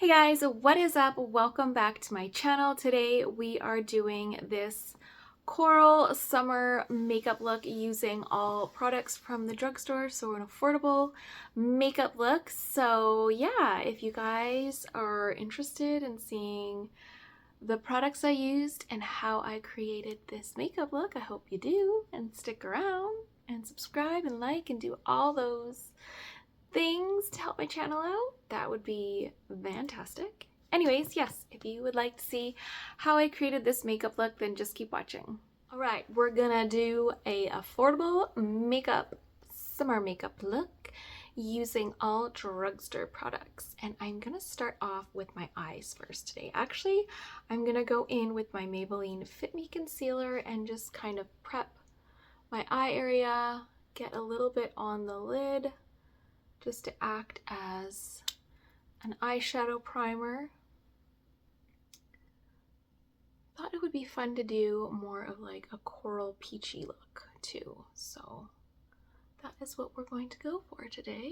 Hey guys, what is up? Welcome back to my channel. Today we are doing this coral summer makeup look using all products from the drugstore, so an affordable makeup look. So yeah, if you guys are interested in seeing the products I used and how I created this makeup look, I hope you do, and stick around and subscribe and like and do all those things to help my channel out. That would be fantastic. Anyways, yes, if you would like to see how I created this makeup look, then just keep watching. All right, we're gonna do a affordable summer makeup look using all drugstore products. And I'm gonna start off with my eyes first today. Actually, I'm gonna go in with my Maybelline Fit Me Concealer and just kind of prep my eye area, get a little bit on the lid, just to act as an eyeshadow primer. Thought it would be fun to do more of like a coral peachy look too, so that is what we're going to go for today.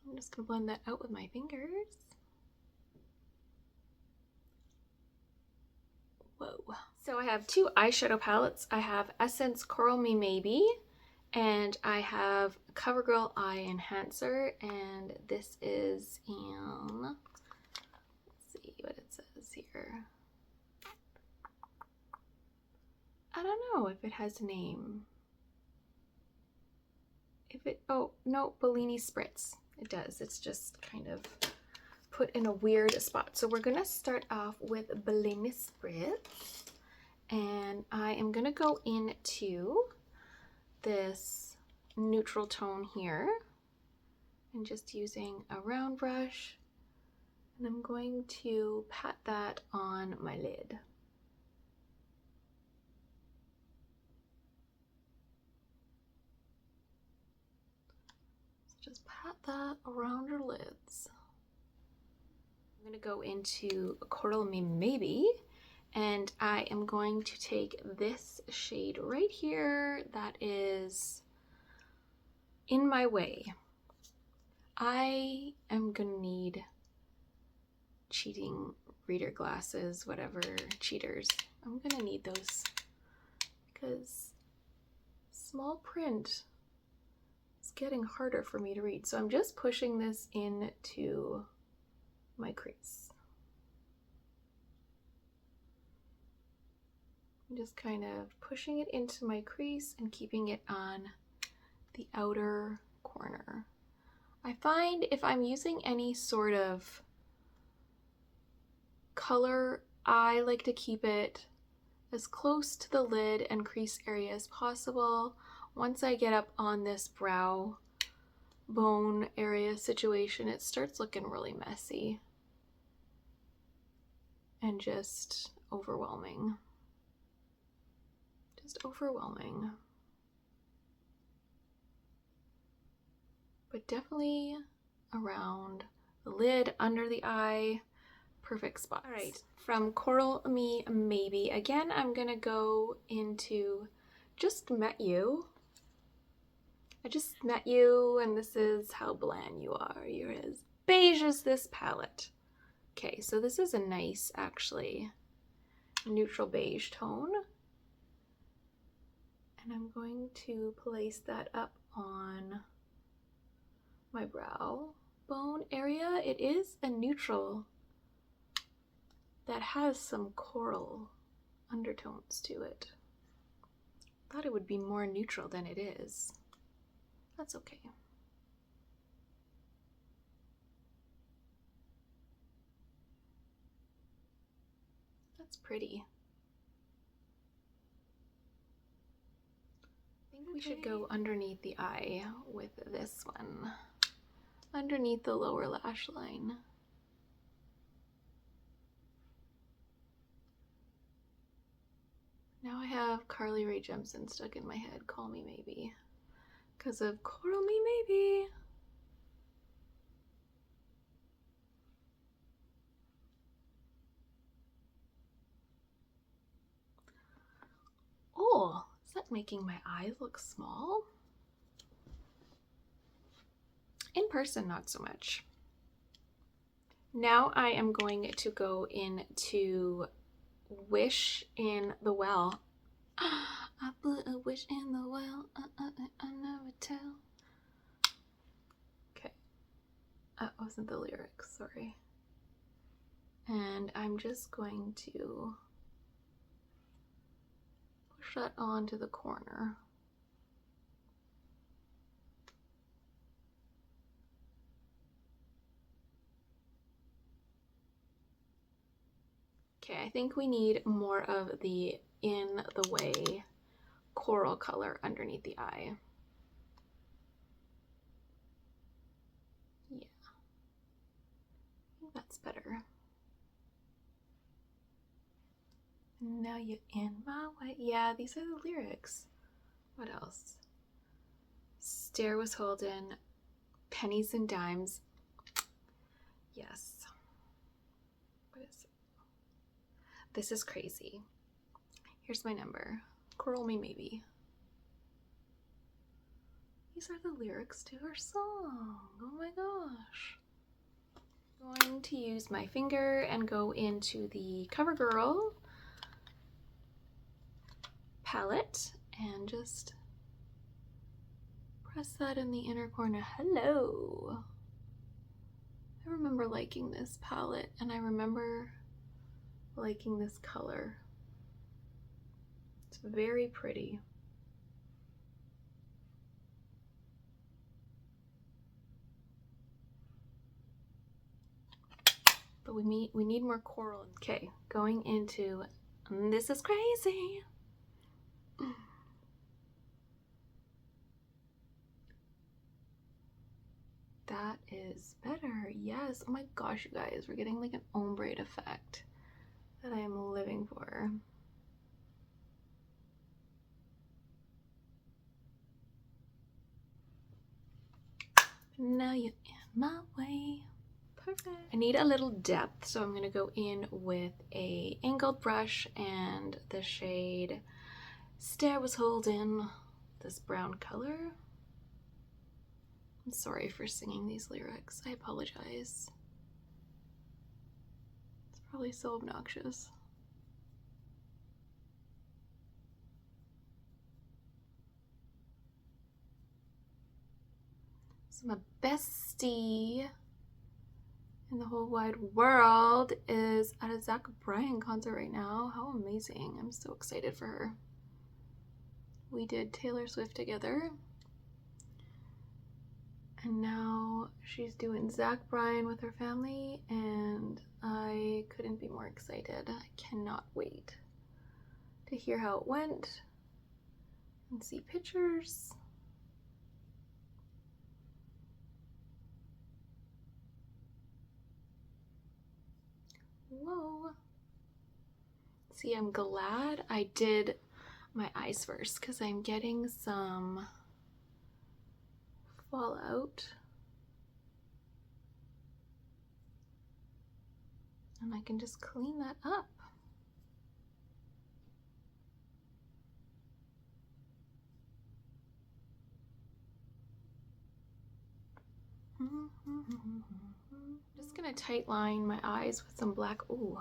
I'm just gonna blend that out with my fingers. Whoa. So I have two eyeshadow palettes. I have Essence Coral Me Maybe, and I have Covergirl Eye Enhancer, and this is in, let's see what it says here. I don't know if it has a name. Oh no, Bellini Spritz. It does. It's just kind of put in a weird spot. So we're gonna start off with Bellini Spritz, and I am gonna go into this neutral tone here and just using a round brush, and I'm going to pat that on my lid. So just pat that around your lids. I'm gonna go into Coral Me Maybe, and I am going to take this shade right here that is in my way. I am gonna need cheating reader glasses, whatever, cheaters. I'm gonna need those because small print is getting harder for me to read. So I'm just pushing this into my crease. I'm just kind of pushing it into my crease and keeping it on the outer corner. I find if I'm using any sort of color, I like to keep it as close to the lid and crease area as possible. Once I get up on this brow bone area situation, it starts looking really messy and just overwhelming. Just overwhelming. But definitely around the lid, under the eye, perfect spots. All right, from Coral Me Maybe, again, I'm gonna go into Just Met You. I just met you, and this is how bland you are. You're as beige as this palette. Okay, so this is a nice, actually, neutral beige tone. And I'm going to place that up on my brow bone area. It is a neutral that has some coral undertones to it. Thought it would be more neutral than it is. That's okay. That's pretty. I think we should go underneath the eye with this one. Underneath the lower lash line. Now I have Carly Rae Jepsen stuck in my head. Call Me Maybe. Because of Coral Me Maybe. Oh, is that making my eyes look small? In person, not so much. Now I am going to go into Wish in the Well. I put a wish in the well, I never tell. Okay, that wasn't the lyrics, sorry. And I'm just going to push that onto the corner. Okay, I think we need more of the In the Way coral color underneath the eye. Yeah, I think that's better. Now you're in my way. Yeah, these are the lyrics. What else? Stair was holding, pennies and dimes. Yes. What is it? This is crazy. Here's my number. Coral me maybe. These are the lyrics to her song. Oh my gosh. I'm going to use my finger and go into the Covergirl palette and just press that in the inner corner. Hello. I remember liking this palette and I remember liking this color. It's very pretty. But we need more coral. Okay, going into This Is Crazy. That is better. Yes. Oh my gosh, you guys, we're getting like an ombre effect that I am living for. Now you're in my way. Perfect. I need a little depth, so I'm gonna go in with a angled brush and the shade Stair Was Holding, this brown color. I'm sorry for singing these lyrics. I apologize. It's probably so obnoxious. So my bestie in the whole wide world is at a Zach Bryan concert right now. How amazing. I'm so excited for her. We did Taylor Swift together. And now she's doing Zach Bryan with her family, and I couldn't be more excited. I cannot wait to hear how it went and see pictures. Whoa. See, I'm glad I did my eyes first because I'm getting some fallout. And I can just clean that up. Just gonna tight line my eyes with some black, ooh,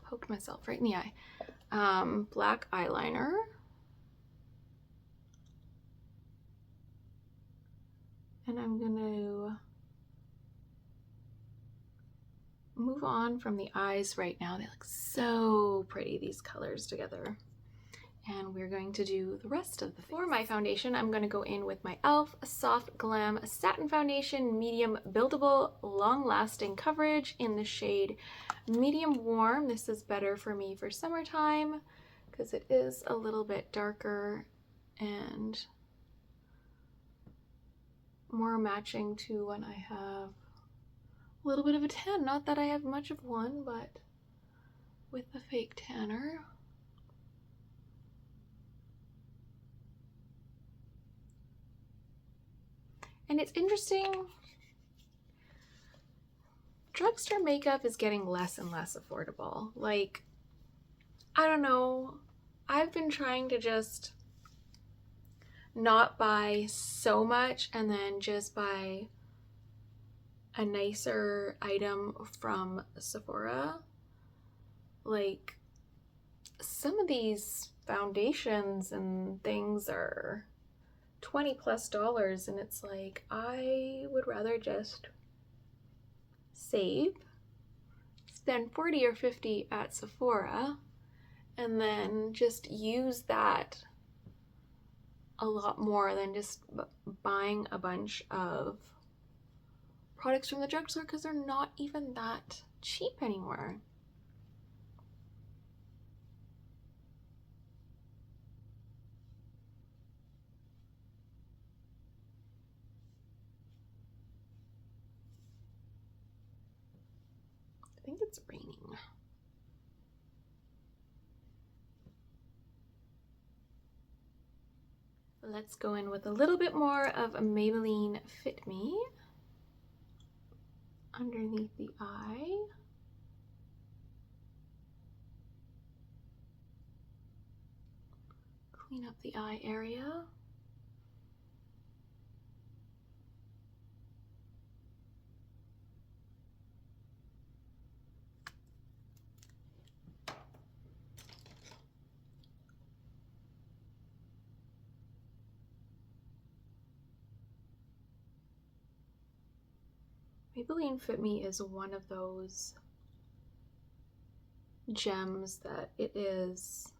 poked myself right in the eye. Black eyeliner. And I'm gonna move on from the eyes right now. They look so pretty, these colors together. And we're going to do the rest of the face. For my foundation, I'm going to go in with my e.l.f. Soft Glam Satin Foundation, medium buildable, long-lasting coverage in the shade medium warm. This is better for me for summertime because it is a little bit darker and more matching to when I have a little bit of a tan. Not that I have much of one, but with the fake tanner. And it's interesting, drugstore makeup is getting less and less affordable. Like, I don't know, I've been trying to just not buy so much and then just buy a nicer item from Sephora. Like, some of these foundations and things are $20+ and it's like, I would rather just save, spend 40 or 50 at Sephora, and then just use that a lot more than just buying a bunch of products from the drugstore, because they're not even that cheap anymore. I think it's raining. Let's go in with a little bit more of Maybelline Fit Me underneath the eye. Clean up the eye area. Maybelline Fit Me is one of those gems that it is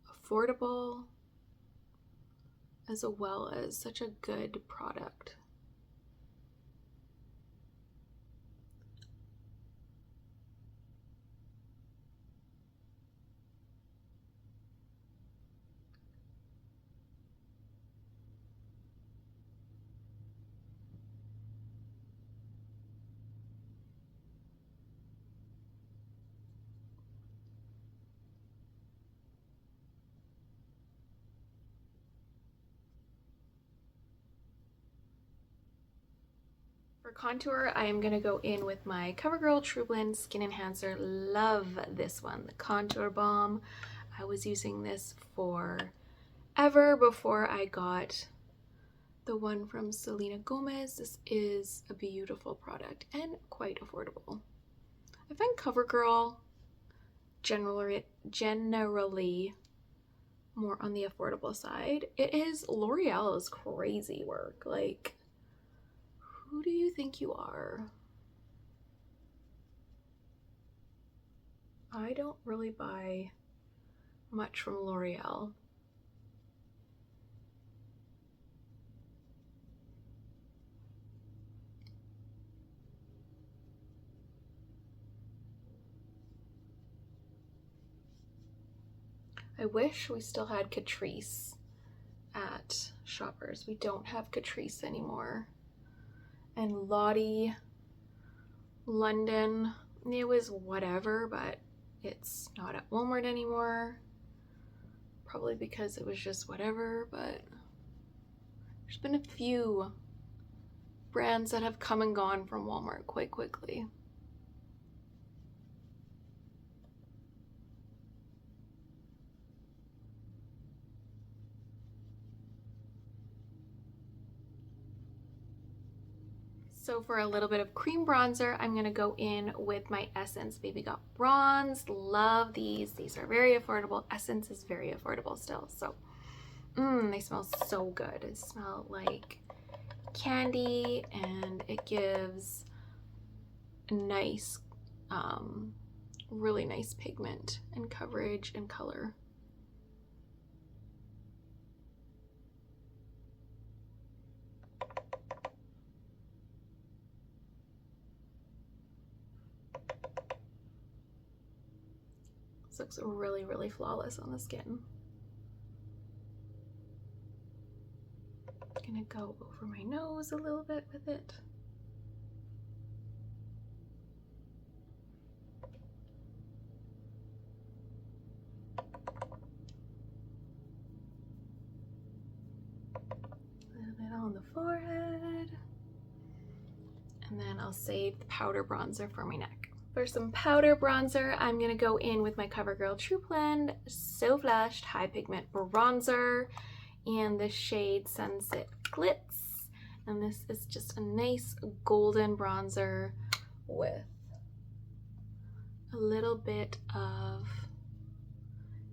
affordable as well as such a good product. For contour, I am going to go in with my CoverGirl True Blend Skin Enhancer. Love this one, the Contour Balm. I was using this forever before I got the one from Selena Gomez. This is a beautiful product and quite affordable. I find CoverGirl generally more on the affordable side. It is L'Oreal's crazy work. Like, who do you think you are? I don't really buy much from L'Oreal. I wish we still had Catrice at Shoppers. We don't have Catrice anymore. And Lottie London, it was whatever, but it's not at Walmart anymore. Probably because it was just whatever, but there's been a few brands that have come and gone from Walmart quite quickly. So for a little bit of cream bronzer, I'm gonna go in with my Essence Baby Got Bronze. Love these. These are very affordable. Essence is very affordable still. So, they smell so good. It smells like candy and it gives a nice, really nice pigment and coverage and color. This looks really, really flawless on the skin. I'm gonna go over my nose a little bit with it. A little bit on the forehead. And then I'll save the powder bronzer for my neck. For some powder bronzer, I'm gonna go in with my CoverGirl True Blend So Flushed High Pigment Bronzer and the shade Sunset Glitz. And this is just a nice golden bronzer with a little bit of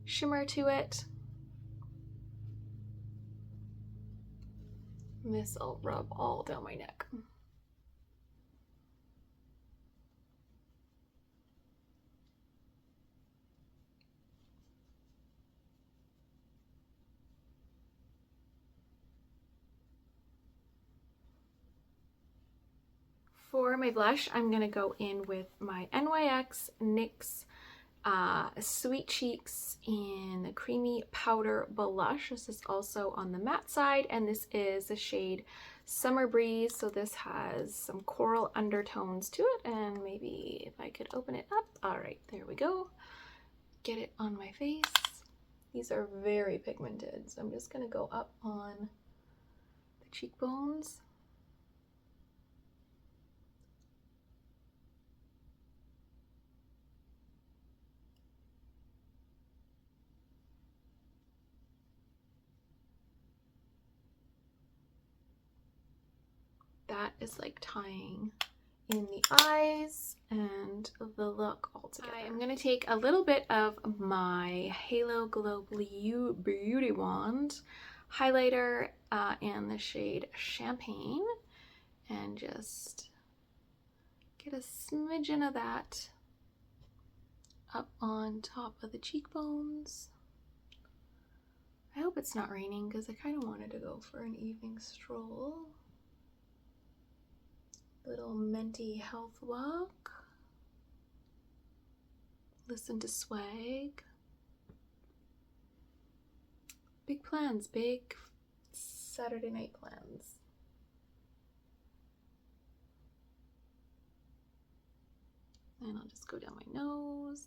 shimmer to it. And this will rub all down my neck. For my blush, I'm going to go in with my NYX Sweet Cheeks in the Creamy Powder Blush. This is also on the matte side, and this is the shade Summer Breeze. So this has some coral undertones to it, and maybe if I could open it up. All right, there we go. Get it on my face. These are very pigmented, so I'm just going to go up on the cheekbones. That is like tying in the eyes and the look all together. I am going to take a little bit of my Halo Glow Beauty Wand highlighter in the shade Champagne and just get a smidgen of that up on top of the cheekbones. I hope it's not raining because I kind of wanted to go for an evening stroll. Little minty health walk. Listen to swag. Big plans, big Saturday night plans. And I'll just go down my nose.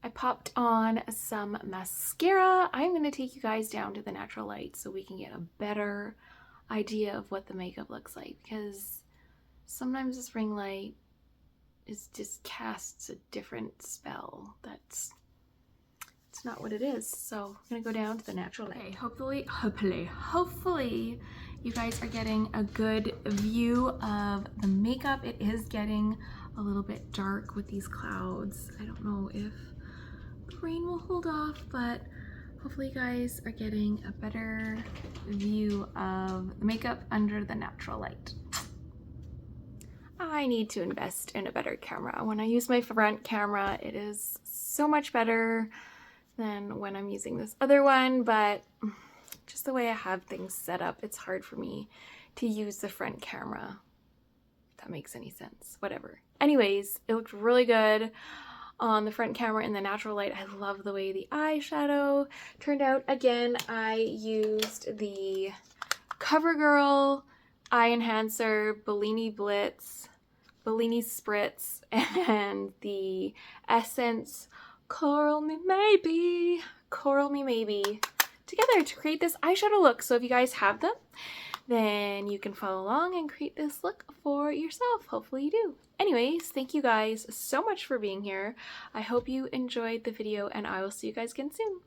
I popped on some mascara. I'm going to take you guys down to the natural light so we can get a better idea of what the makeup looks like, because sometimes this ring light just casts a different spell. It's not what it is. So I'm going to go down to the natural light. Okay, hopefully you guys are getting a good view of the makeup. It is getting a little bit dark with these clouds. I don't know if the rain will hold off, but hopefully you guys are getting a better view of the makeup under the natural light. I need to invest in a better camera. When I use my front camera, it is so much better than when I'm using this other one, but just the way I have things set up, it's hard for me to use the front camera, if that makes any sense. Whatever. Anyways, it looked really good on the front camera in the natural light. I love the way the eyeshadow turned out. Again, I used the Covergirl Eye Enhancer, Bellini Blitz, Bellini Spritz, and the Essence Coral Me Maybe together to create this eyeshadow look. So if you guys have them, then you can follow along and create this look for yourself. Hopefully you do. Anyways, thank you guys so much for being here. I hope you enjoyed the video, and I will see you guys again soon.